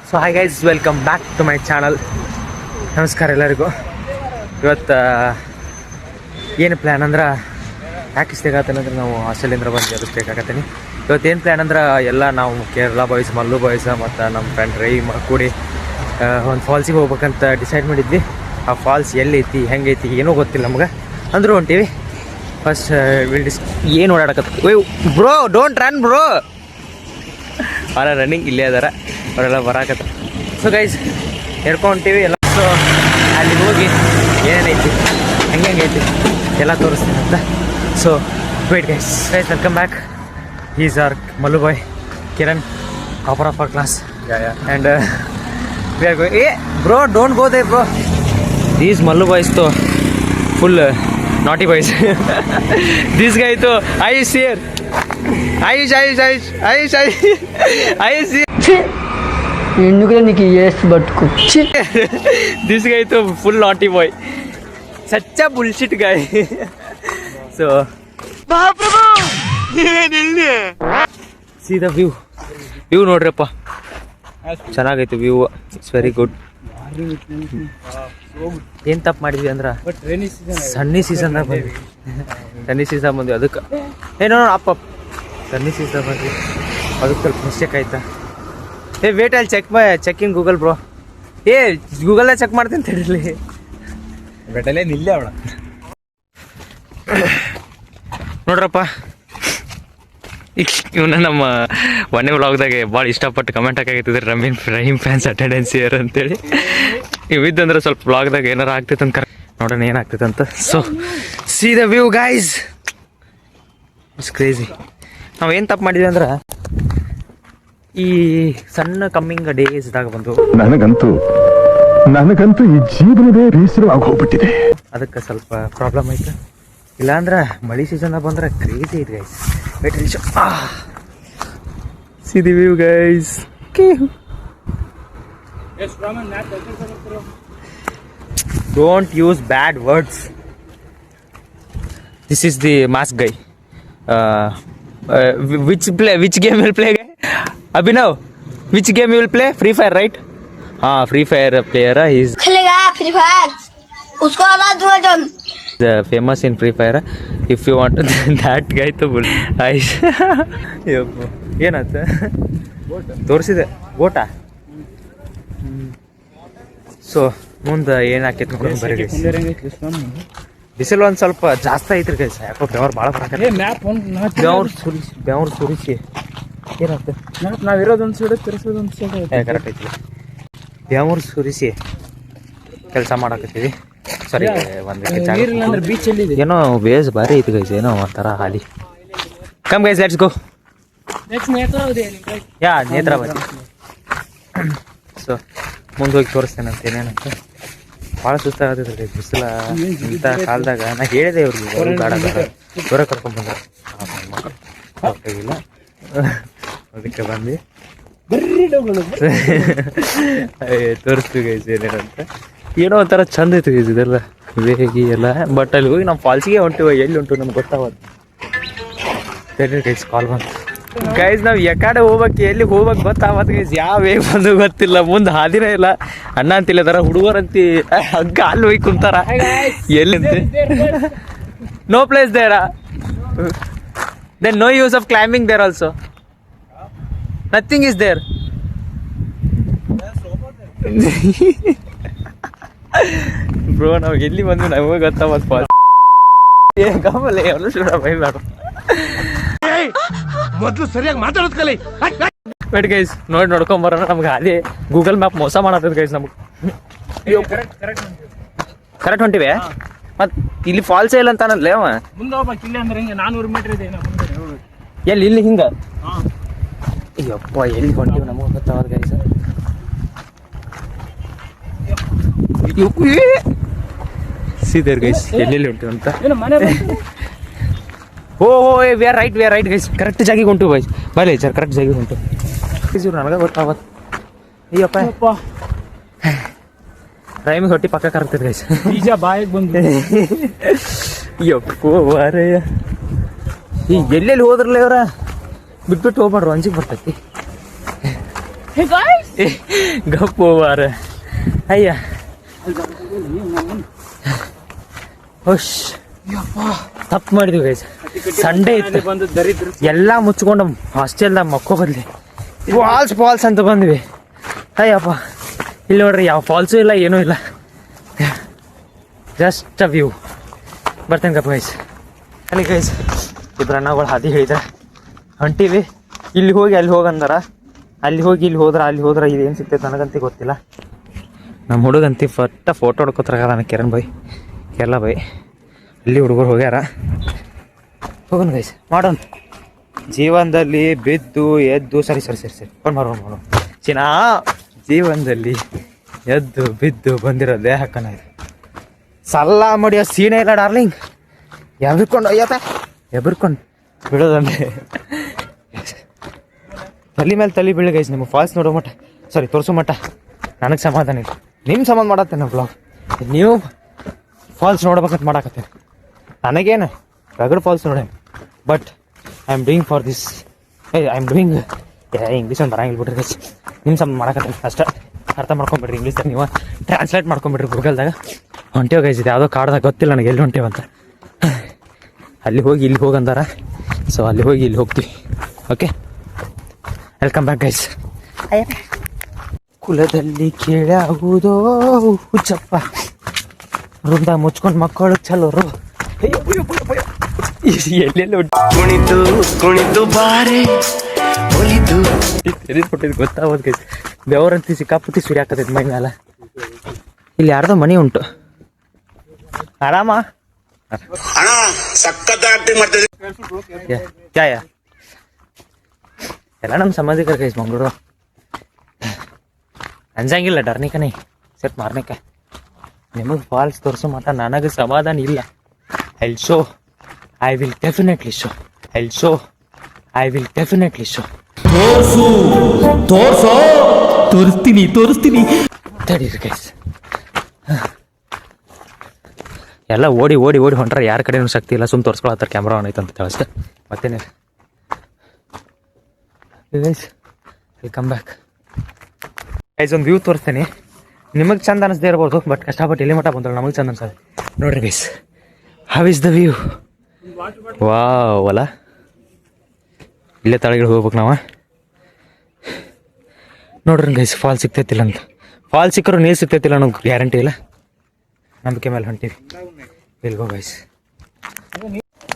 So hi guys, welcome back to my channel. ನಮಸ್ಕಾರ ಎಲ್ಲರಿಗೂ. ಇವತ್ತು ಏನು ಪ್ಲ್ಯಾನ್ ಅಂದ್ರೆ ಯಾಕೆ ಇಷ್ಟೇಗಾತಂದ್ರೆ ನಾವು ಹಾಸ್ಟೆಲಿಂದ ಬಂದು ಅದು ಇಷ್ಟೇಕಾಗತ್ತೀನಿ. ಇವತ್ತೇನು ಪ್ಲ್ಯಾನ್ ಅಂದ್ರೆ ಎಲ್ಲ ನಾವು ಕೇರಳ ಬಾಯ್ಸ್, ಮಲ್ಲು ಬಾಯ್ಸ್ ಮತ್ತು ನಮ್ಮ ಫ್ರೆಂಡ್ ರೈ ಕೂಡಿ ಒಂದು ಫಾಲ್ಸಿಗೆ ಹೋಗ್ಬೇಕಂತ ಡಿಸೈಡ್ ಮಾಡಿದ್ವಿ. ಆ ಫಾಲ್ಸ್ ಎಲ್ಲೈತಿ ಹೆಂಗೈತಿ ಏನೂ ಗೊತ್ತಿಲ್ಲ ನಮ್ಗೆ, ಅಂದರೂ ಹೊಂಟೀವಿ. ಫಸ್ಟ್ ಏನು ಓಡಾಡಕತ್ತ ಬ್ರೋ, ಡೋಂಟ್ ರನ್ ಬ್ರೋ. ಅವರ ರನ್ನಿಂಗ್ ಇಲ್ಲೇ ಅದಾರ, ಅವರೆಲ್ಲ ಬರಾಕತ್ತ. ಸೊ ಗೈಸ್ ಹೇಳ್ಕೊಂತೀವಿ ಎಲ್ಲ. ಸೊ ಅಲ್ಲಿ ಹೋಗಿ ಏನೇನೈತಿ ಹೆಂಗೈತಿ ಎಲ್ಲ ತೋರಿಸ್ತೀನಿ ಅಂತ. So wait guys, welcome back. Is our Mallu boy, Kiran, topper of our class. And we are going. Hey bro, don't go there bro. These Mallu boys ತೋ full naughty boys. This guy to Ayush here. Ayush here. ఎందుకులే నీకు ఏస్ పట్టుకు. This guy to full naughty boy. Such a bullshit guy. So Mahaprabhu, ನೀವೇನಿಲ್ಲ. See the view. View ನೋಡ್ರಪ್ಪ, ಚೆನ್ನಾಗೈತೆ view. It's very good. ಏನು ತಪ್ಪು ಮಾಡಿದ್ವಿ ಅಂದ್ರೆ ಸನ್ನಿ ಸೀಸನ್ದಾಗ ಬಂದ್ವಿ. ಸನ್ನಿ ಸೀಸನ್ ಬಂದ್ವಿ ಅದಕ್ಕೆ ಏನೋ ಅಪ್ಪ ಸನ್ನಿ ಸೀಸನ್ ಬಂದ್ವಿ ಅದಕ್ಕೆ ಸ್ವಲ್ಪ ಮಿಸ್ಟೇಕ್ ಆಯ್ತಾ. ಏ ವೇಟ್, ಅಲ್ಲಿ ಚೆಕ್ ಇನ್ ಗೂಗಲ್ ಬ್ರೋ. ಏ ಗೂಗಲ್ದಾಗ ಚೆಕ್ ಮಾಡ್ತೀನಿ ತಡೀಲಿ. ಬೆಟಲ್ಲೇ ನಿಲ್ಲೇ ಅವಳ ನೋಡ್ರಪ್ಪ. ಇವನ್ನ ನಮ್ಮ ಒಂದೇ ವ್ಲಾಗ್ದಾಗೆ ಭಾಳ ಇಷ್ಟಪಟ್ಟು ಕಮೆಂಟ್ ಹಾಕಾಗತ್ತಿದ್ರೆ ರಹೀಮ್ ಫ್ಯಾನ್ಸ್ ಅಟೆಂಡೆನ್ಸ್ ಇಯರ್ ಅಂತೇಳಿ. ಇವಿದ್ದಂದ್ರೆ ಸ್ವಲ್ಪ ವ್ಲಾಗ್ದಾಗ ಏನಾರು ಆಗ್ತೈತೆ ಅಂತ ನೋಡೋಣ ಏನಾಗ್ತೈತೆ ಅಂತ. So C the view guys, it's crazy. ನಾವು ಏನು ತಪ್ಪು ಮಾಡಿದ್ವಿ ಅಂದ್ರೆ ಈ ಸಣ್ಣ ಕಮ್ಮಿಂಗ್ ಡೇಸ್ದಾಗ ಬಂದು ನನಗಂತೂ ಈ ಜೀವನವೇ ಬೇಸರವಾಗಿ ಹೋಗ್ಬಿಟ್ಟಿದೆ. ಅದಕ್ಕೆ ಸ್ವಲ್ಪ ಪ್ರಾಬ್ಲಮ್ ಆಯ್ತು. ಇಲ್ಲಾಂದ್ರೆ ಮಳೆ ಸೀಸನ್ದಾಗ ಬಂದ್ರೆ ಕ್ರೇಜಿ ಐತೆ guys. See the view guys. Don't use bad words. This is the mask guy. Which game will play guy? Abhinav, which game you will play? Free Fire, right? Free Fire player. He's खेलेगा free fire, उसको आवाज दो तुम. The famous in Free Fire. If you want that guy to bull. ಏನಾಯ್ತ ತೋರಿಸಿದೆ ಬೋಟಾ. So ಮುಂದೆ ಏನು ಹಾಕೈತಿ ನೋಡ್ಕೊಂಡು ಬರೀ. ಬಿಸಿಲು ಒಂದು ಸ್ವಲ್ಪ ಜಾಸ್ತಿ ಐತ್ರಿ ಗೈಸ್. ಯಾಕೋ ಬೆವರು ಭಾಳ ಬರಕತ್ತೆ. ಬೆವರು ಸುರಿಸಿ ಏನಾಗ್ತದೆ. ನಾವಿರೋದೊಂದು ಸೈಡ್ ತಿರ್ಸೋದೊಂದು ಸೈಡ್ ಕರೆಕ್ಟ್ ಐತಿ. ಬೆವರು ಸುರಿಸಿ ಕೆಲಸ ಮಾಡಕತ್ತೀವಿ. ಸರಿ, ಒಂದು ಬೀಚ್ ಎಲ್ಲಿದೆ ಏನೋ ಬೇಸ್ ಭಾರಿ ಐತಿ ಗೈಸ್. ಏನೋ ಒಂಥರ ಹಾಲಿ. Come guys, let's go. Yeah Netravati. So ಮುಂದೆ ಹೋಗಿ ತೋರಿಸ್ತೇನೆ ಅಂತ ಏನೇನಂತ. ಭಾಳ ಸುಸ್ತಾಗತ್ತೈತೆ ರೀ ಬಿಸಿಲ ಇಂಥ ಕಾಲದಾಗ. ನಾ ಹೇಳಿದೆ ಇವ್ರಿಗೆ ಬೇಡ ದೂರ ಕರ್ಕೊಂಡ್ಬಂದ ಇಲ್ಲ ಅದಕ್ಕೆ ಬಂದು ತೋರಿಸ್ತೀವಿ ಗೈಸ್ ಏನೇನಂತ. ಏನೋ ಒಂಥರ ಚಂದ ಐತಿ ಗೈಸ್ ಇದೆಲ್ಲ ವೇಗಿ ಎಲ್ಲ. ಬಟ್ ಅಲ್ಲಿ ಹೋಗಿ ನಾವು ಫಾಲ್ಸಿಗೆ ಹೊಂಟಿವ, ಎಲ್ಲಿ ಹೊಂಟು ನಮ್ಗೆ ಗೊತ್ತಾಗತ್ತೆ. ಗೈಸ್ ಕಾಲ್ ಬಂತು ಗೈಸ್. ನಾವು ಯಾಕಡೆ ಹೋಗ್ಬೇಕು ಎಲ್ಲಿ ಹೋಗ್ಬೇಕು ಗೊತ್ತಾಗತ್ತೆ ಗೈಸ್. ಯಾವ ವೇಗ ಬಂದು ಗೊತ್ತಿಲ್ಲ, ಮುಂದೆ ಹಾದಿನೇ ಇಲ್ಲ. ಅಣ್ಣ ಅಂತಿಲ್ಲದಾರ, ಹುಡುಗರಂತಿ ಹಗ್ಗ ಅಲ್ಲಿ ಹೋಗಿ ಕುಂತಾರ. ಎಲ್ಲಿಂತೆ no place there, then no use of climbing there also. Nothing is there. Bro ನಾವು ಎಲ್ಲಿ ಬಂದು ನಮಗೆ ಗೊತ್ತಾಗತ್ತೆ ಫಾಲ್ಸ್. ಗಮಲೆ ಎಲ್ಲ ಶೂಡ ಬೈ ಬೇಡ. ಮೊದಲು ಸರಿಯಾಗಿ ಮಾತಾಡೋದು ಕಲಿ. ವೇಟ್ ಗೈಸ್, ನೋಡ್ಕೊಂಬರೋಣ. ನಮ್ಗೆ ಅದೇ ಗೂಗಲ್ ಮ್ಯಾಪ್ ಮೋಸ ಮಾಡತ್ತದ ಗೈಸ್ ನಮ್ಗೆ. ಕರೆಕ್ಟ್ ಹೊಂಟಿವೆ. ಮತ್ತು ಇಲ್ಲಿ ಫಾಲ್ಸೇ ಇಲ್ಲ ಅಂತಾನಲ್ಲೇ ಅವ. ಮುಂದೆ ಹೋಗ್ಬೇಕು. ಇಲ್ಲಿ ಅಂದ್ರೆ ಹಿಂಗೆ 400 ಮೀಟರ್ ಇದೆ. ಎಲ್ಲಿ ಇಲ್ಲಿ ಹಿಂಗೆ. ಅಯ್ಯಪ್ಪ ಎಲ್ಲಿ ಹೊಂಟಿವಿ ನಮಗೆ ಗೊತ್ತಾಗ ಗೈಸ್. ಸೀದರ್ ಗೈಸ್ ಎಲ್ಲೆಲ್ಲಿ ಹೊಂಟಿವಿ ಅಂತ. Oh we are right guys. Correct ಜಾಗಿಗೆ ಹೊಂಟು ಗೈಸ್. ಬರಲಿ ಸರ್, ಕರೆಕ್ಟ್ ಜಾಗಿಗೆ ಹೊಂಟು. ನನಗೆ ಗೊತ್ತಾಗತ್ತೆ. ಅಯ್ಯಪ್ಪ ಟೈಮಿಗೆ ಹೊಟ್ಟಿ ಪಕ್ಕ ಕರೆಕ್ತದೆ ಗೈಸ್. ಬೀಜ ಬಾಯಿಗೆ ಬಂದು ಯಪ್ಪೋ ವಾರಯ್ಯ. ಈಗ ಎಲ್ಲೆಲ್ಲಿ ಹೋದ್ರಲ್ಲ ಇವರ ಬಿಟ್ಬಿಟ್ಟು ಹೋಗ್ಬಾರ್ದು, ಅಂಜಿಗೆ ಬರ್ತೈತಿ. Hey guys! ಗಪ್ಪು ಬಾರ ಅಯ್ಯ ಹುಷ್ ತಪ್ಪು ಮಾಡಿದ್ವಿ ಗೈಸ್. ಸಂಡೇ ಇತ್ತು, ಬಂದು ದರಿದ್ರ ಎಲ್ಲ ಮುಚ್ಕೊಂಡು ಹಾಸ್ಟೆಲ್ದಾಗ ಮಕ್ಕೋ ಬದಲಿ ಫಾಲ್ಸ್ ಅಂತ ಬಂದ್ವಿ. ಅಯ್ಯಪ್ಪ ಇಲ್ಲಿ ನೋಡ್ರಿ ಯಾವ ಫಾಲ್ಸು ಇಲ್ಲ ಏನೂ ಇಲ್ಲ, ಜಸ್ಟ್ ಅ ವ್ಯೂ. ಬರ್ತೇನೆ ಗಪ್ಪ ಗೈಸ್. ಅಲ್ಲಿ ಗೈಸ್ ಇಬ್ಬರು ಅಣ್ಣಗಳು ಹಾದಿ ಹೇಳಿದ್ರೆ ಹೊಂಟೀವಿ. ಇಲ್ಲಿ ಹೋಗಿ ಅಲ್ಲಿ ಹೋಗಂದಾರ, ಅಲ್ಲಿ ಹೋಗಿ ಇಲ್ಲಿ ಹೋದ್ರೆ ಇದೇನು ಸಿಗ್ತೈತೆ ನನಗಂತೂ ಗೊತ್ತಿಲ್ಲ. ನಮ್ಮ ಹುಡುಗಂತಿ ಫೋಟೋ ಹೊಡ್ಕೋತಾರ ನಾನು ಕಿರಣ್ ಬೈ ಕೇರಳ ಬೈ. ಅಲ್ಲಿ ಹುಡುಗರು ಹೋಗ್ಯಾರ. ಹೋಗೋಣ ಗೈಸ್, ಮಾಡೋಣ. ಜೀವನದಲ್ಲಿ ಬಿದ್ದು ಎದ್ದು ಸರಿ ಮಾಡೋಣ ಚಿನಾ. ಜೀವನದಲ್ಲಿ ಎದ್ದು ಬಿದ್ದು ಬಂದಿರೋ ದೇಹಕ್ಕನ ಸಲ್ಲ ಮಡಿಯೋ ಸೀನೆ ಇಲ್ಲ ಡಾರ್ಲಿಂಗ್. ಎಬರ್ಕೊಂಡು ಬಿಡೋದಂದ್ರೆ ತಲೆ ಮೇಲೆ ತಲೆ ಬೀಳ ಗೈಸ್. ನಿಮಗೆ ಫಾಲ್ಸ್ ನೋಡೋ ಮಟ್ಟ ತೋರಿಸೋ ಮಟ್ಟ ನನಗೆ ಸಮಾಧಾನ ಇಲ್ಲ. ನಿಮ್ಮ ಸಂಬಂಧ ಮಾಡತ್ತೇನೆ ಬ್ಲಾಗ್, ನೀವು ಫಾಲ್ಸ್ ನೋಡ್ಬೇಕಂತ ಮಾಡಾಕತ್ತೇನೆ. ನನಗೇನು ರಗಡ್ ಫಾಲ್ಸ್ ನೋಡೇ, but I am doing for this. English ಒಂದು ಬರಂಗಿಲ್ಲ ಬಿಡ್ರಿ ಗೈಸ್. ನಿಮ್ಮ ಸಂಬಂಧ ಮಾಡಾಕತ್ತೇನೆ ಅಷ್ಟೇ. ಅರ್ಥ ಮಾಡ್ಕೊಂಬಿಡ್ರಿ ಇಂಗ್ಲೀಷ್ದಾಗ, ನೀವು ಟ್ರಾನ್ಸ್ಲೇಟ್ ಮಾಡ್ಕೊಂಬಿಡ್ರಿ ಗೂಗಲ್ದಾಗ. ಹೊಂಟೇವ್ ಗೈಸ್, ಇದು ಯಾವುದೋ ಕಾಡ್ದಾಗ ಗೊತ್ತಿಲ್ಲ ನನಗೆ ಎಲ್ಲಿ ಹೊಂಟೇವಂತ. ಅಲ್ಲಿ ಹೋಗಿ ಇಲ್ಲಿ ಹೋಗಂದಾರ, ಸೊ ಅಲ್ಲಿ ಹೋಗಿ ಇಲ್ಲಿ ಹೋಗ್ತೀವಿ. Okay, welcome back guys. ಕುಲದಲ್ಲಿ ಕೇಳಾಗುವುದೋ ಹುಚ್ಚಪ್ಪ, ವೃಂದ ಮುಚ್ಕೊಂಡು ಮಕ್ಕಳು ಚಲೋರು. ಎಲ್ಲೆಲ್ಲ ಕುಣಿದು ಬಾರೆ ಕೊಟ್ಟಿದ್ದು ಗೊತ್ತಾಗೋದು ಗೈಸ್. ಬೆವರಂತಿ ಸಿಕ್ಕಾಪಟ್ಟಿ ಸುರಿ ಹಾಕತೈತೆ ಮೈ ಮೇಲೆ. ಇಲ್ಲಿ ಯಾರ್ದೋ ಮನೆ ಉಂಟು. ಆರಾಮ ಎಲ್ಲ ನಮ್ಮ ಸಂಬಂಧಿಕರ ಗೈಸ್ ಮಂಗಳೂರು. ಅಂಜಂಗಿಲ್ಲ ಡರ್ನಿಕನೇ ಸೆಟ್ ಮಾರ್ನಿಕ. ನಿಮಗೆ ಫಾಲ್ಸ್ ತೋರಿಸೋ ಮಟ್ಟ ನನಗೆ ಸಮಾಧಾನ ಇಲ್ಲ. I will definitely show. ತೋರಿಸ್ತೀನಿ ತಡೀರಿ ಗೈಸ್. ಎಲ್ಲ ಓಡಿ ಹೊಂಟ್ರೆ ಯಾರ ಕಡೆನೂ ಶಕ್ತಿ ಇಲ್ಲ. ಸುಮ್ಮನೆ ತೋರಿಸ್ಕೊಳತ್ತಾರೆ ಕ್ಯಾಮ್ರಾ ಆನ್ ಐತೆ ಅಂತ ಅಷ್ಟೇ, ಮತ್ತೇನಿಲ್ಲ ಗೈಸ್. Welcome back guys. ಒಂದು ವ್ಯೂ ತೋರಿಸ್ತೇನೆ, ನಿಮಗೆ ಚಂದ ಅನಿಸ್ದೇ ಇರ್ಬೋದು, ಬಟ್ ಕಷ್ಟಪಟ್ಟು ಎಲ್ಲಿ ಮಟ್ಟ ಬಂದ್ರೆ ನಮಗೆ ಚಂದ ಅನ್ಸೋದು. ನೋಡ್ರಿ guys, how is the view? Wow ಅಲ್ಲ, ಇಲ್ಲೇ ತಳಗಿಳಿ ಹೋಗ್ಬೇಕು ನಾವು. ನೋಡ್ರಿ ಗೈಸ್, ಫಾಲ್ ಸಿಗ್ತೈತಿಲ್ಲ ಅಂತ. ಫಾಲ್ ಸಿಕ್ಕರು ನೀರು ಸಿಗ್ತೈತಿಲ್ಲ ಅನ್ನೋ ಗ್ಯಾರಂಟಿ ಇಲ್ಲ. ನಂಬಿಕೆ ಮೇಲೆ ಹೊಂಟೀವಿ. ಎಲ್ಗೋ ಗೈಸ್,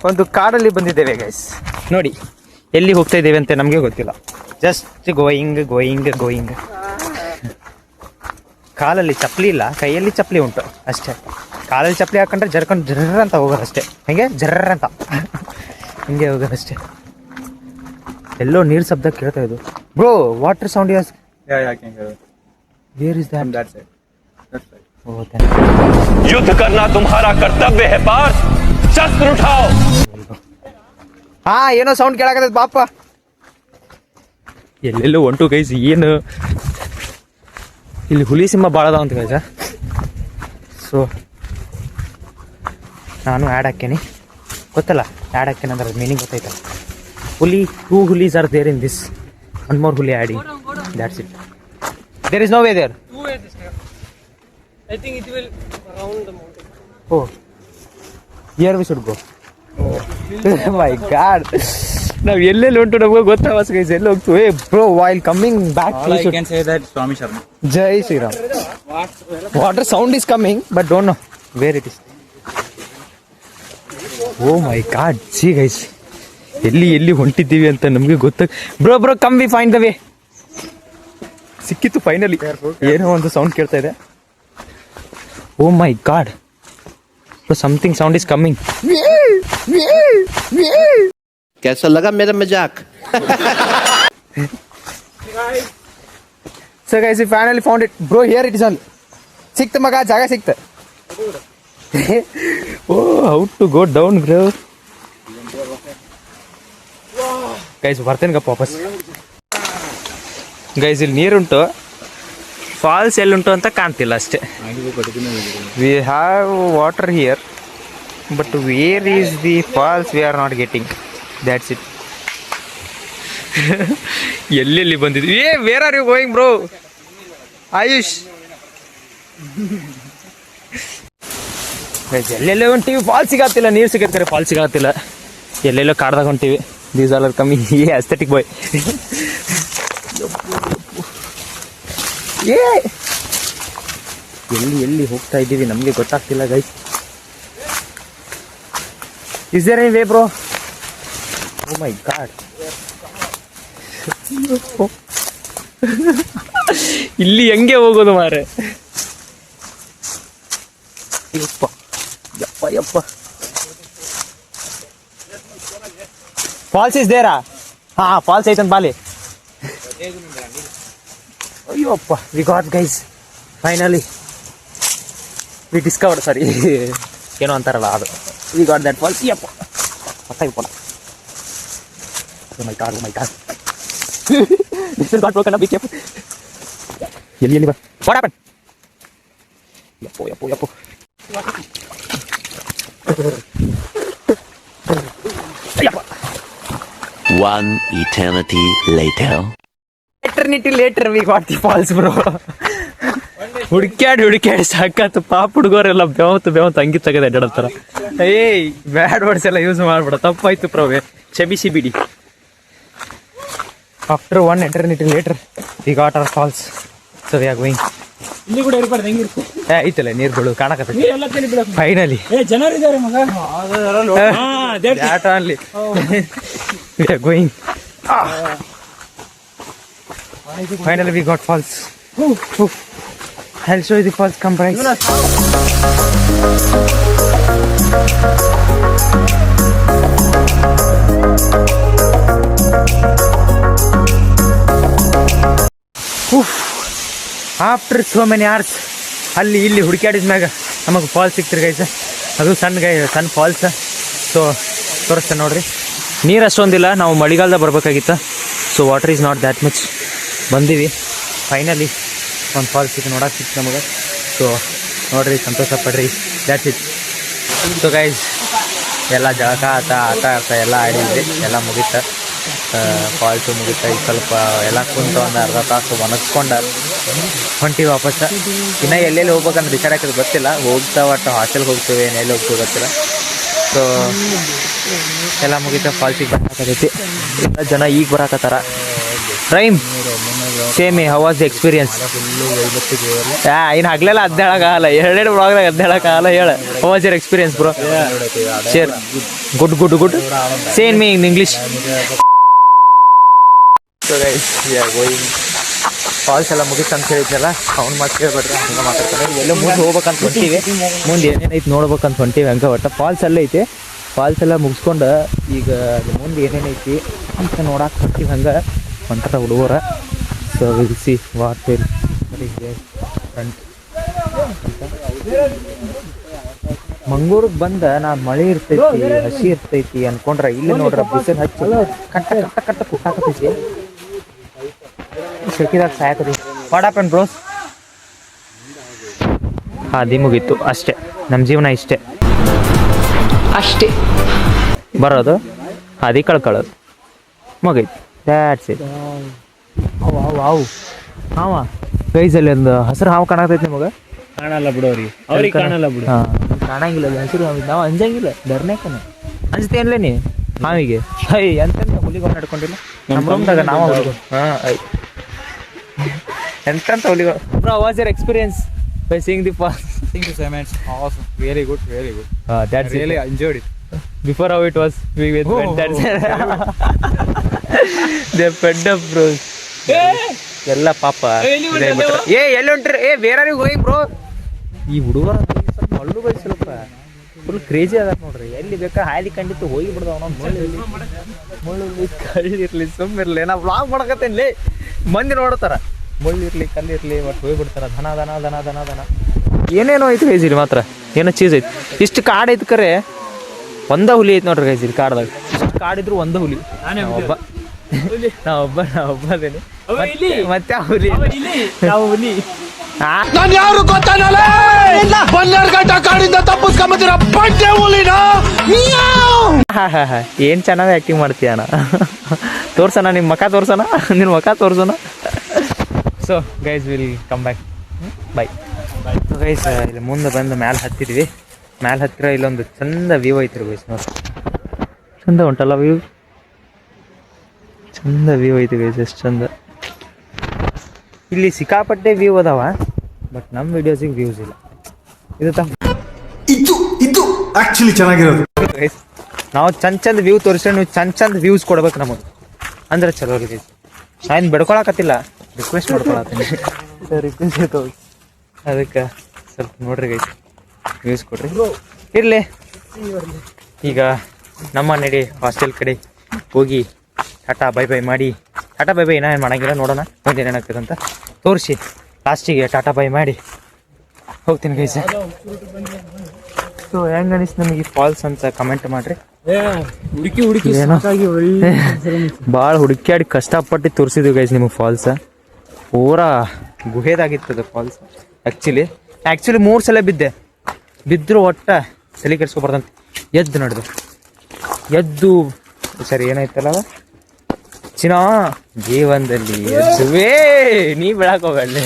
ಒಂದು ಕಾಡಲ್ಲಿ ಬಂದಿದ್ದೇವೆ ಗೈಸ್. ನೋಡಿ ಎಲ್ಲಿ ಹೋಗ್ತಾ ಇದ್ದೇವೆ ಅಂತ ನಮಗೆ ಗೊತ್ತಿಲ್ಲ. Just going. ಕಾಲಲ್ಲಿ ಚಪ್ಪಲಿ ಇಲ್ಲ, ಕೈಯಲ್ಲಿ ಚಪ್ಪಲಿ ಉಂಟು ಅಷ್ಟೇ. ಕಾಲಲ್ಲಿ ಚಪ್ಪಲಿ ಹಾಕೊಂಡ್ರೆ ಜರ್ಕೊಂಡು ಜರ್ರ ಅಂತ ಹೋಗೋದು ಅಷ್ಟೇ. ಹೆಂಗೆ ಜರ್ರ ಅಂತ ಹಿಂಗೆ ಹೋಗೋದು ಅಷ್ಟೇ. ಎಲ್ಲೋ ನೀರು ಶಬ್ದ ಕೇಳ್ತಾ ಇದ್ದು. Bro, water sound is where is that? युद्ध करना तुम्हारा कर्तव्य है पार्थ, शस्त्र उठाओ. ಹಾ, ಏನೋ ಸೌಂಡ್ ಕೇಳಾಕತ್ತೈತೆ ಬಾಪ. ಎಲ್ಲೆಲ್ಲೋ ಹೊಂಟು ಗೈಸ್. ಏನು ಇಲ್ಲಿ ಹುಲಿ ಸಿಂಹ ಭಾಳ ಅದಾವ ಅಂತ ಗೈಸ. ಸೊ ನಾನು ಆ್ಯಡ್ ಹಾಕೇನಿ, ಗೊತ್ತಲ್ಲ ಆ್ಯಡ್ ಹಾಕೇನಿ ಅಂದ್ರೆ ಮೀನಿಂಗ್ ಗೊತ್ತಾಯ್ತಲ್ಲ. ಟೂ ಹುಲೀಸ್ are there in this. One more ಹುಲಿ ಆ್ಯಡಿ, that's it. There is no way there. I think it will around the mountain. Oh, here we should go. Oh my God. ನಾವು ಎಲ್ಲೆಲ್ಲಿ ಉಂಟು ನಮಗೆ ಗೊತ್ತಾಗ ಗೈಸ್, ಎಲ್ಲಿ ಹೋಗ್ತೀವಿ bro. While coming back I can say that Swami Sharma. ಜೈ Shriram. Water sound is coming but don't know where it is. Oh my god, see guys, ಎಲ್ಲಿ ಹೊಂಟಿದ್ದೀವಿ ಅಂತ ನಮಗೆ ಗೊತ್ತಾಗ. Bro come we find the way. ಸಿಕ್ಕಿತ್ತು finally. ಏನೋ ಒಂದು sound ಕೇಳ್ತಾ ಇದೆ. Oh my God! So something sound is coming. कैसा लगा मेरा मजाक? So guys, we finally found it. Bro, here it is all. ಸಿಕ್ತ ಮಗ, ಜಾಗ ಸಿಕ್ತ. Oh, how to go down, bro? Guys, ಬರ್ತೇನೆ ಗಪ್ಪ ವಾಪಸ್. ಗೈಸ್, ಇಲ್ಲಿ ನೀರುಂಟು, ಫಾಲ್ಸ್ ಎಲ್ಲುಂಟು ಅಂತ ಕಾಣ್ತಿಲ್ಲ ಅಷ್ಟೇ. We have water here, but where is the falls we are not getting. That's it. ಎಲ್ಲೆಲ್ಲಿ ಬಂದಿದ್ವಿ? Where are you going bro? Ayush ಎಲ್ಲೆಲ್ಲೋ ಹೊಂಟಿವಿ, ಫಾಲ್ ಸಿಗತ್ತಿಲ್ಲ, ನೀರು ಸಿಗತ್ತಾರೆ, ಫಾಲ್ ಸಿಗತ್ತಿಲ್ಲ, ಎಲ್ಲೆಲ್ಲೋ ಕಾಡ್ದಾಗ ಹೊಂಟಿವಿ. ದೀಸ್ ಆಲ್ ಆರ್ ಕಮ್ಮಿ ಅಸ್ಥೆಟಿಕ್ ಬಾಯ್. ಏ ಎಲ್ಲಿ ಹೋಗ್ತಾ ಇದ್ದೀವಿ ನಮಗೆ ಗೊತ್ತಾಗ್ತಿಲ್ಲ guys. Is there any way bro? Oh my god, ಇಲ್ಲಿ ಹೆಂಗೆ ಹೋಗೋದು ಮಾರೆ? ಯಪ್ಪ ಯಪ್ಪ ಯಪ್ಪ. ಫಾಲ್ಸ್ ಇಸ್ ದೇರಾ? ಹಾ ಫಾಲ್ಸ್ ಐತಂತ ಬಾಲಿ. ಅಯ್ಯಪ್ಪ, we got guys, finally we discovered, sorry ಏನೋ ಅಂತಾರಲ್ಲ ಅದು, ವಿ ಗಾಟ್ ದಟ್ ಫಾಲ್ಸ್. ಯಪ್ಪ ಗೊತ್ತಾಗಿಪ್ಪಲ್ಲ. My god, my god, this is got broken, be careful. ಎಲ್ಲಿ ಬಾ, ವಾಟ್ ಹ್ಯಾಪನ್? ಯಪ್ಪೋ ಯಪ್ಪೋ ಯಪ್ಪೋ. One eternity later. Eternity later we got the falls bro. ಹುಡುಕ್ಯಾಡಿ ಸಾಕಾತು. ಪಾಪ ಹುಡುಗರೆಲ್ಲ ಬೆವಂತ ಅಂಗಿ ತೆಗೆದು ಅಡ್ಡಾಡ್ತಾರ. ಏಯ್ ಬ್ಯಾಡ್ ವರ್ಡ್ಸ್ ಎಲ್ಲ ಯೂಸ್ ಮಾಡ್ಬಿಡ, ತಪ್ಪಾಯ್ತು ಪ್ರವೇ, ಕ್ಷಮಿಸಿ ಬಿಡಿ. After one eternity later we got our falls, so we are going. ಇಲ್ಲಿ ಕೂಡ ಇರ್ಬಾರ್ದು, ಹೆಂಗಿರುತ್ತೆ ಐತಲ್ಲ ನೀರುಗಳು ಕಾಣಕತ್ತೆ ಫೈನಲಿ. ಜನರು ಇದ್ದಾರೆ ಮಗ. that only we are going. Finally we got falls. I'll show you the falls comprise. After so many hours ಅಲ್ಲಿ ಇಲ್ಲಿ ಹುಡುಕ್ಯಾಡಿದ ಮ್ಯಾಗ ನಮಗೆ ಫಾಲ್ಸ್ ಸಿಕ್ತಿರಿ ಗೈಸ್. ಅದು ಸಣ್ಣ ಫಾಲ್ಸ್. ಸೊ ತೋರಿಸ್ತೇನೆ ನೋಡ್ರಿ. ನೀರು ಅಷ್ಟೊಂದಿಲ್ಲ, ನಾವು ಮಳೆಗಾಲದಾಗ ಬರ್ಬೇಕಾಗಿತ್ತು. So water is not that much. ಬಂದೀವಿ ಫೈನಲಿ, ಒಂದು ಫಾಲ್ಸ್ ಸಿಕ್ತು, ನೋಡಕ್ಕೆ ಸಿಕ್ತು ನಮಗೆ. ಸೊ ನೋಡ್ರಿ, ಸಂತೋಷ ಪಡ್ರಿ, ದ್ಯಾಟ್ಸ್ ಇಟ್. ಸೊ ಗೈಸ್ ಎಲ್ಲ ಜಳಕ ಆಟ ಎಲ್ಲ ಆಡಿದ್ವಿ, ಎಲ್ಲ ಮುಗೀತ. ಫಾಲ್ಸು ಮುಗಿತ. ಈಗ ಸ್ವಲ್ಪ ಎಲ್ಲ ಕುಂತು ಒಂದು ಅರ್ಧ ತಾಸು ಒಣಗಿಸ್ಕೊಂಡು ಹೊಂಟಿವಿ ವಾಪಸ್. ಇನ್ನು ಎಲ್ಲೆಲ್ಲಿ ಹೋಗ್ಬೇಕಂತ ಡಿಸೈಡ್ ಹಾಕಿದ್ರೆ ಗೊತ್ತಿಲ್ಲ. ಹೋಗ್ತಾ ಒಟ್ಟು ಹಾಸ್ಟೆಲ್ಗೆ ಹೋಗ್ತೀವಿ, ಎಲ್ಲಿ ಹೋಗ್ತೀವಿ ಗೊತ್ತಿಲ್ಲ. ಸೊ ಎಲ್ಲ ಮುಗಿತ, ಫಾಲ್ಸಿಗೆ ಬರಾಕತ್ತೈತಿ. ಎಲ್ಲ ಜನ ಈಗ ಬರಾಕತ್ತಾರ. ರೈಮ್ ಸೇಮಿ, ಹೌ ವಾಸ್ ದಿ ಎಕ್ಸ್ಪೀರಿಯನ್ಸ್? ಇನ್ನು ಹಗ್ಲೆಲ್ಲ ಹದಿನೇಳಕ್ಕಾಗಲ್ಲ, ಎರಡೆರಡು ಬ್ಲಾಗ್ದಾಗ ಹದಿನೇಳಕ್ಕಾಗಲ್ಲ. ಹೇಳ, how was your experience bro? Share. Good say me in English. So guys we are going. Falls ಎಲ್ಲ ಮುಗಿತು ಅಂತ ಹೇಳಿದ್ನಲ್ಲ, ಅವ್ನು ಮಾತು ಕೇಳ್ಬೇಡ್ರಿ, ಹಂಗೆ ಮಾತಾಡ್ತಾರೆ. ಎಲ್ಲೋ ಮುಂದೆ ಹೋಗ್ಬೇಕಂತ ಹೊಂಟೀವಿ, ಮುಂದೆ ಏನೇನೈತೆ ನೋಡ್ಬೇಕಂತ ಹೊಂಟೀವಿ. ಹಂಗೆ ಒಟ್ಟು ಫಾಲ್ಸ್ ಎಲ್ಲ ಐತೆ. ಫಾಲ್ಸ್ ಎಲ್ಲ ಮುಗಿಸ್ಕೊಂಡು ಈಗ ಮುಂದೆ ಏನೇನೈತಿ ಅಂತ ನೋಡಕ್ಕೆ ಹೊಂಟೀವಿ. ಹಂಗೆ ಹೊಂಟಾರ ಹುಡುಗರ. So will see what will front. ಮಂಗಳೂರಿಗೆ ಬಂದ ನಾ ಮಳೆ ಇರ್ತೈತಿ, ಹಸಿ ಇರ್ತೈತಿ ಅನ್ಕೊಂಡ್ರೆ ಇಲ್ಲಿ ನೋಡ್ರ ಬಿಸಿಲು ಹಚ್ಚಿ ಕಟ್ಟ ಕುಟ್ಟಾಕತೈತಿ. ಶೆಕಿದಾಗ ಸಾಯಕತಿ. What happen bros? ಹಾದಿ ಮುಗೀತು ಅಷ್ಟೇ, ನಮ್ಮ ಜೀವನ ಇಷ್ಟೇ ಅಷ್ಟೇ. ಬರೋದು ಹಾದಿ ಕಳ್ಕೊಳ್ಳೋದು, ಮುಗೀತು, ದ್ಯಾಟ್ಸ್ ಇಟ್. ವಾವ್ ಹಾವ ಗೈಸಲ್ಲಿ ಒಂದು ಹಸಿರು ಹಾವು ಕಾಣತೈತಿ ನಿಮಗೆ. ಕಾಣಲ್ಲ ಬಿಡೋರಿ, ಅವ್ರಿಗೆ ಕಾಣಲ್ಲ ಬಿಡು. ಹಾಂ ಕಾಣಂಗಿಲ್ಲ, ಹಸಿರು ಹಾವು. ನಾವು ಅಂಜಂಗಿಲ್ಲ, ಡರ್ನೇಕನ ಅಂಜತೇನ್ಲೇ ನೀ ಹಾವಿಗೆ? ಹೈ ಎಂತೆಂತ ಹುಲಿಗಳು ನಡ್ಕೊಂಡಿಲ್ಲ ನಮ್ಮ ರೂಮ್ದಾಗ ನಾವು ಹುಲಿಗಳು. ಹಾಂ ಎಂತೆಂತ ಹುಲಿಗಳು. Bro was your experience by seeing the falls? Thank you so much. Awesome. Very good. That's really it. enjoyed it. Before how it was, we went that they fed up bro. ಎಲ್ಲ ಪಾಪ ಎಲ್ಲಿ ಹೊಂಟ್ರಿ? Where are you going bro? ಈ ಹುಡುಗರ ಸ್ವಲ್ಪ ಮಳ್ಳು ಬೈ ಸ್ವಲ್ಪ ಫುಲ್ ಕ್ರೇಜಿ ಅದ ನೋಡ್ರಿ. ಎಲ್ಲಿ ಬೇಕಾ ಹಾದಿ ಕಂಡಿತ್ತು ಹೋಗಿ ಬಿಡ್ದವ. ನಾವು ಮುಳ್ಳು ಕಳ್ಳಿರ್ಲಿ ಸುಮ್ಮಿರ್ಲಿ, ನಾ ವ್ಲಾಗ್ ಮಾಡಕತ್ತೇನ್ಲಿ, ಮಂದಿ ನೋಡ್ತಾರ. ಮುಳ್ಳಿರ್ಲಿ ಕಲ್ಲಿರ್ಲಿ ಒಟ್ಟು ಹೋಗ್ಬಿಡ್ತಾರ. ದನ ಏನೇನೋ ಐತಿ ಗೈಸಿರಿ, ಮಾತ್ರ ಏನೋ ಚೀಸ್ ಐತಿ. ಇಷ್ಟು ಕಾಡು ಐತಿ ಕರೆ, ಒಂದ ಹುಲಿ ಐತಿ ನೋಡ್ರಿ ಗೈಸಿರಿ ಕಾಡ್ದಾಗ. ಇಷ್ಟು ಕಾಡಿದ್ರು ಒಂದ ಹುಲಿ. ನಾ ಒಬ್ಬ ಅದೇನೆ, ಮತ್ತೆ ಆ ಹುಲಿ ನಾನು ಯಾರು ಗೊತ್ತಾನಲ್ಲ, ಬನ್ನೇರ್ಘಟ್ಟ ಕಾಡಿಂದ ತಪ್ಪಿಸ್ಕೊಂಬಂದಿರೋ ಬಡ್ಡೆ ಹುಲಿನ. ಏನ್ ಚೆನ್ನಾಗಿ ಆಕ್ಟಿಂಗ್ ಮಾಡ್ತೀಯಣ್ಣ. ತೋರ್ಸೋಣ ನಿಮ್ಮ ಮಕ, ತೋರ್ಸೋಣ ನಿನ್ನ ಮಕ ತೋರ್ಸೋಣ. So guys will come back bye so guys ಇಲ್ಲಿ ಮುಂದೆ ಬಂದು ಮ್ಯಾಲೆ ಹತ್ತಿದ್ವಿ. ಮ್ಯಾಲೆ ಹತ್ತಿರ ಇಲ್ಲೊಂದು ಚಂದ ವ್ಯೂ ಐತ್ರಿ ಗೈಸ್. ನೋಡಿ ಚಂದ ಉಂಟಲ್ಲ ವ್ಯೂ, ಚಂದ ವ್ಯೂ ಐತಿ ಗೈಸ್, ಎಷ್ಟು ಚಂದ. ಇಲ್ಲಿ ಸಿಕ್ಕಾಪಟ್ಟೆ ವ್ಯೂ ಅದಾವ, ಬಟ್ ನಮ್ಮ ವಿಡಿಯೋಸಿಗೆ ವ್ಯೂಸ್ ಇಲ್ಲ. ಇದು ಇದು ಆಕ್ಚುಲಿ ಚೆನ್ನಾಗಿರೋದು. ಗೈಸ್ ನಾವು ಚಂದ ವ್ಯೂ ತೋರಿಸ್ರೆ ನೀವು ಚಂದ ವ್ಯೂಸ್ ಕೊಡ್ಬೇಕು ನಮಗೆ, ಅಂದ್ರೆ ಚಲೋ ರೀ ಗೈಸ್. ನಾನು ಬೆಡ್ಕೊಳಕತ್ತಿಲ್ಲ, ರಿಕ್ವೆಸ್ಟ್ ಮಾಡ್ಕೊಳತ್ತೀನಿ. ರಿಕ್ವೆಸ್ಟ್ ಇರ್ತವೆ, ಅದಕ್ಕೆ ಸ್ವಲ್ಪ ನೋಡ್ರಿ ಗೈಸ್, ವ್ಯೂಸ್ ಕೊಡ್ರಿ. ಇರಲಿ, ಈಗ ನಮ್ಮ ನಡಿ ಹಾಸ್ಟೆಲ್ ಕಡೆ ಹೋಗಿ ಟಾಟಾ ಬೈ ಬೈ ಮಾಡಿ, ಟಾಟಾ ಬೈ ಬೈ ಏನು ಮಾಡಂಗಿಲ್ಲ, ನೋಡೋಣ ಮುಂದೆ ಏನಾಗ್ತದೆ ಅಂತ ತೋರಿಸಿ ಲಾಸ್ಟಿಗೆ ಟಾಟಾ ಬೈ ಮಾಡಿ ಹೋಗ್ತೀನಿ ಗೈಸ್. ಸೊ ಹೆಂಗೆ ಅನಿಸ್ತು ನಮಗೆ ಫಾಲ್ಸ್ ಅಂತ ಕಮೆಂಟ್ ಮಾಡಿರಿ. ಏನೋ ಭಾಳ ಹುಡುಕ್ಯಾಡಿ ಕಷ್ಟಪಟ್ಟು ತೋರಿಸಿದ್ವಿ ಗೈಸ್ ನಿಮಗೆ ಫಾಲ್ಸ್. ಪೂರಾ ಗುಹೆದಾಗಿರ್ತದೆ ಫಾಲ್ಸ್. ಆ್ಯಕ್ಚುಲಿ 3 ಸಲ ಬಿದ್ದರೂ ಒಟ್ಟ ತಲೆ ಕೆಡಿಸ್ಕೊಬಾರ್ದಂತ ಎದ್ದು ನಡೆದು ಸರಿ ಏನಾಯ್ತಲ್ಲ ಚಿನ್ನ ಜೀವನದಲ್ಲಿ ಎದ್ದುವೇ ನೀ ಬೆಳಕ್ ಹೋಗಲ್ಲೇ.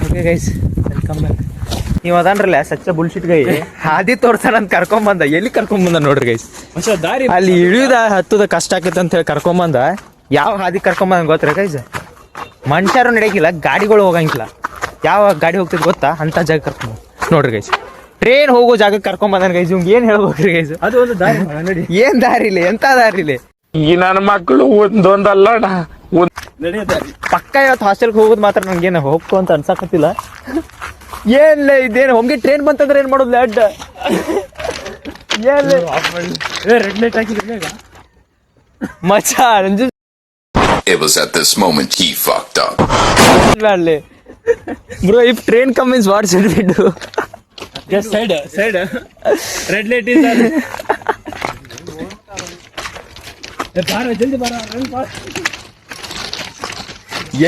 Okay guys, welcome back. ನೀವು ಅದನ್ರಲ್ಲ ಸಚ್ಚ ಬುಲ್ಶಿಟ್ ಗೈ ಹಾದಿ ತೋರ್ಸಾನಂತ ಕರ್ಕೊಂಬಂದ, ಎಲ್ಲಿ ಕರ್ಕೊಂಬಂದ ನೋಡ್ರಿ ಗೈಸ್. ಅಲ್ಲಿ ಇಳಿಯುದ ಹತ್ತದ ಕಷ್ಟ ಆಕೈತೆ ಅಂತ ಹೇಳಿ ಕರ್ಕೊಂಬಂದ. ಯಾವ ಹಾದಿ ಕರ್ಕೊಂಬಂದ ಗೊತ್ತರ ಗೈಸ್? ಮನುಷ್ಯರು ನಡೆಯಂಗಿಲ್ಲ, ಗಾಡಿಗಳು ಹೋಗಂಗಿಲ್ಲ. ಯಾವ ಗಾಡಿ ಹೋಗ್ತದೆ ಗೊತ್ತಾ? ಅಂತ ಜಾಗ ಕರ್ಕೊಂಬ ನೋಡ್ರಿ ಗೈಸ್. ಟ್ರೈನ್ ಹೋಗೋ ಜಾಗಕ್ಕೆ ಕರ್ಕೊಂಬಂದನ್ ಗೈಸ್. ಇವ್ಗೆ ಏನು ಹೇಳ್ಬೇಕ್ರಿ ಗೈಸ್? ಅದು ಒಂದು ದಾರಿ ನೋಡಿ, ಏನ್ ದಾರಿ ಇಲ್ಲ, ಎಂತ ದಾರಿ ಇಲ್ಲ. ಈ ನನ್ನ ಮಕ್ಕಳು ಒಂದೊಂದಲ್ಲ ಪಕ್ಕ ಇವತ್ತು ಹಾಸ್ಟೆಲ್ಗೆ ಹೋಗೋದು ಮಾತ್ರ ನಂಗೇನು ಹೋಗ್ಕೊ ಅಂತ ಅನ್ಸಕತ್ತಿಲ್ಲ. ಏನಿಲ್ಲ, ಇದೇನು ಹೊಂಗೆ ಟ್ರೈನ್ ಬಂತಂದ್ರೆ ಏನು ಮಾಡೋದು? ಅಡ್ಡ ರೆಡ್ ಲೈಟ್ ಹಾಕಿದ್ರೆ ಮಚಾ ನಂಜು. It was at this moment he fucked up. Bro, if train comes, means what should we do? Just side. Red light is on. ಜಲ್ದಿ ಬಾರ,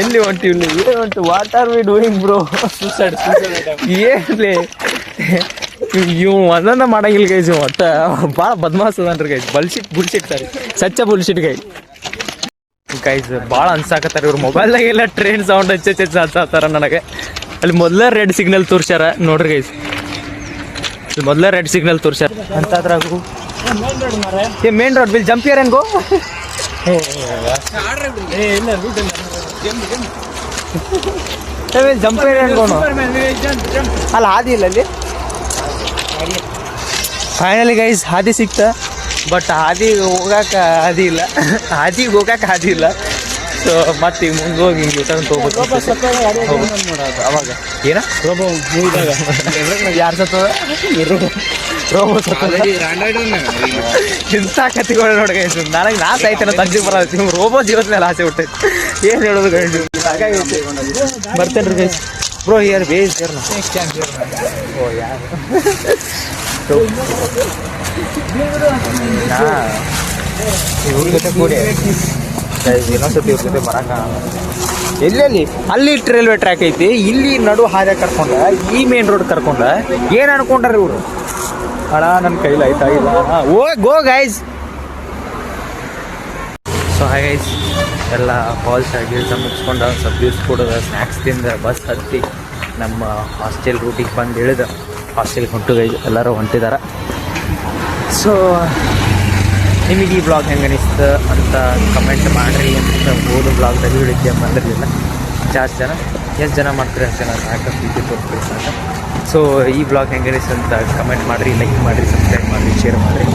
ಎಲ್ಲಿ ಹೊಂಟಿವಿ? ಏನು ಹೊಂಟು? What are we doing bro? ಏನ್ಲಿ ಇವು ಒಂದೊಂದ ಮಾಡಂಗಿಲ್ಲ ಗೈಸ್. ಒಟ್ಟ ಭಾಳ ಬದ್ಮಾಸ್ ಅದನ್ರಿ ಗೈಸ್. ಬುಲ್ಶಿಟ್ ಸಾರಿ, ಸಚ್ಚ ಬುಲ್ಶಿಟ್ ಗೈಸ್. ಭಾಳ ಅನ್ಸಾಕತ್ತಾರ ಇವ್ರು. ಮೊಬೈಲ್ದಾಗೆಲ್ಲ ಟ್ರೈನ್ ಸೌಂಡ್ ಹಚ್ಚಾತಾರ ನನಗೆ. ಅಲ್ಲಿ ಮೊದಲೇ ರೆಡ್ ಸಿಗ್ನಲ್ ತೋರ್ಸ್ಯಾರ ನೋಡ್ರಿ ಗೈಸ್. ಮೊದಲೇ ರೆಡ್ ಸಿಗ್ನಲ್ ತೋರ್ಸ್ಯಾರ ಅಂತಾದ್ರಾಗು main road will jump here and go. Jump here and go. ಅಲ್ಲಿ ಹಾದಿ ಇಲ್ಲ ಅಲ್ಲಿ. ಫೈನಲಿ ಗೈಸ್ ಹಾದಿ ಸಿಕ್ತ, ಬಟ್ ಹಾದಿಗೆ ಹೋಗಾಕ ಹಾದಿ ಇಲ್ಲ. ಸೊ ಮತ್ತೆ ಈಗ ಮುಂದೆ ಹೋಗಿ ಹಿಂಗೆ ಊಟ ಹೋಗ್ಬೇಕು. ಅವಾಗ ಏನ ಯಾರು ಸತ್ತದ? ರೋಬೋ ಸತ್ತದ. ಇಂಥ ಕತ್ತಿಗಳು ನೋಡಿ ಗೈಸ್. ನನಗೆ ನಾ ಸಾಯ್ತೇನೆ ತಂಜಿಗೆ ಬರೋದು. ನಿಮ್ಗೆ ರೋಬೋ ಜೀವದ ಮೇಲೆ ಆಸೆ ಹುಟ್ಟೈತೆ. ಏನು ಹೇಳೋದು ಗೈಸ್? ಹಾಗಾಗೈತೆ. ಬರ್ತೇನೆ ರೀ ಗೈಸ್. ಬ್ರೋ ಯಾರು ಬೇಸ್ ಯಾರು? ಓ ಯಾರು ಇವ್ರ ಜೊತೆ ಕೂಡಿ ಇನ್ನೊಂದ್ಸತಿ ಇವ್ರ ಜೊತೆ ಬರೋಕ್ಕಾಗಲ್ಲ. ಎಲ್ಲೆಲ್ಲಿ ಅಲ್ಲಿ ರೈಲ್ವೆ ಟ್ರ್ಯಾಕ್ ಐತಿ, ಇಲ್ಲಿ ನಡು ಹಾದಿ ಕರ್ಕೊಂಡ, ಈ ಮೇನ್ ರೋಡ್ ಕರ್ಕೊಂಡ. ಏನು ಅನ್ಕೊಂಡ್ರಿ ಇವರು? ಅಣ್ಣ ನನ್ನ ಕೈಲಿ ಆಯ್ತಾಗಿಲ್ಲ. Go guys. So hi guys, ಎಲ್ಲ ಫಾಲ್ಸ್ ಗಿಲ್ಸ ಮುಗಿಸ್ಕೊಂಡು ಸ್ವಲ್ಪ ಜ್ಯೂಸ್ ಕೊಡೋದು, ಸ್ನ್ಯಾಕ್ಸ್ ತಿಂದ ಬಸ್ ಹತ್ತಿ ನಮ್ಮ ಹಾಸ್ಟೆಲ್ ರೂಟಿಗೆ ಬಂದು ಇಳಿದು ಹಾಸ್ಟೆಲ್ಗೆ ಹೊಂಟು ಗೈಸ್. ಎಲ್ಲರೂ ಹೊಂಟಿದ್ದಾರೆ. ಸೊ ನಿಮಗೆ ಈ ಬ್ಲಾಗ್ ಹೆಂಗೆ ಅನಿಸ್ತು ಅಂತ ಕಮೆಂಟ್ ಮಾಡಿರಿ. ಅಂತ ಓದೋ ಬ್ಲಾಗ್ದಾಗ ಹಿಡಿದ್ದೆ ಬಂದಿರಲಿಲ್ಲ ಜಾಸ್ತಿ ಜನ. ಎಷ್ಟು ಜನ ಮಾಡ್ತಾರೆ ಅಷ್ಟು ಜನ ಸಾಕು, ಪ್ರೀತಿ ತೋರಿಸ್ಬೇಕು ಸಾಕು. ಸೊ ಈ ಬ್ಲಾಗ್ ಹೆಂಗೆ ಅನಿಸ್ತು ಅಂತ ಕಮೆಂಟ್ ಮಾಡಿರಿ, ಲೈಕ್ ಮಾಡಿರಿ, ಸಬ್ಸ್ಕ್ರೈಬ್ ಮಾಡಿರಿ, ಶೇರ್ ಮಾಡಿರಿ.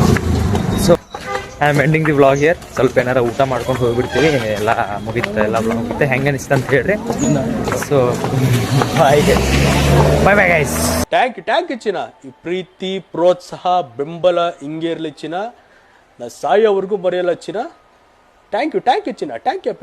So I am ending the blog here. ಸ್ವಲ್ಪ ಏನಾರ ಊಟ ಮಾಡ್ಕೊಂಡು ಹೋಗ್ಬಿಡ್ತೀವಿ, ಎಲ್ಲ ಮುಗಿತು, ಎಲ್ಲ ಬ್ಲಾಗ್ ಮುಗಿತೆ. ಹೆಂಗೆ ಅನಿಸ್ತು ಅಂತ ಹೇಳ್ರಿ. So bye bye guys. Thank ಚಿನ್ನ. ಈ ಪ್ರೀತಿ, ಪ್ರೋತ್ಸಾಹ, ಬೆಂಬಲ ಹಿಂಗೆ ಇರಲಿ ಚಿನ್ನ. ನಾ ಸಾಯೋವರೆಗೂ ಬರೆಯಲ್ಲ ಚಿನ್ನ. ಥ್ಯಾಂಕ್ ಯು ಚಿನ್ನ. Thank you.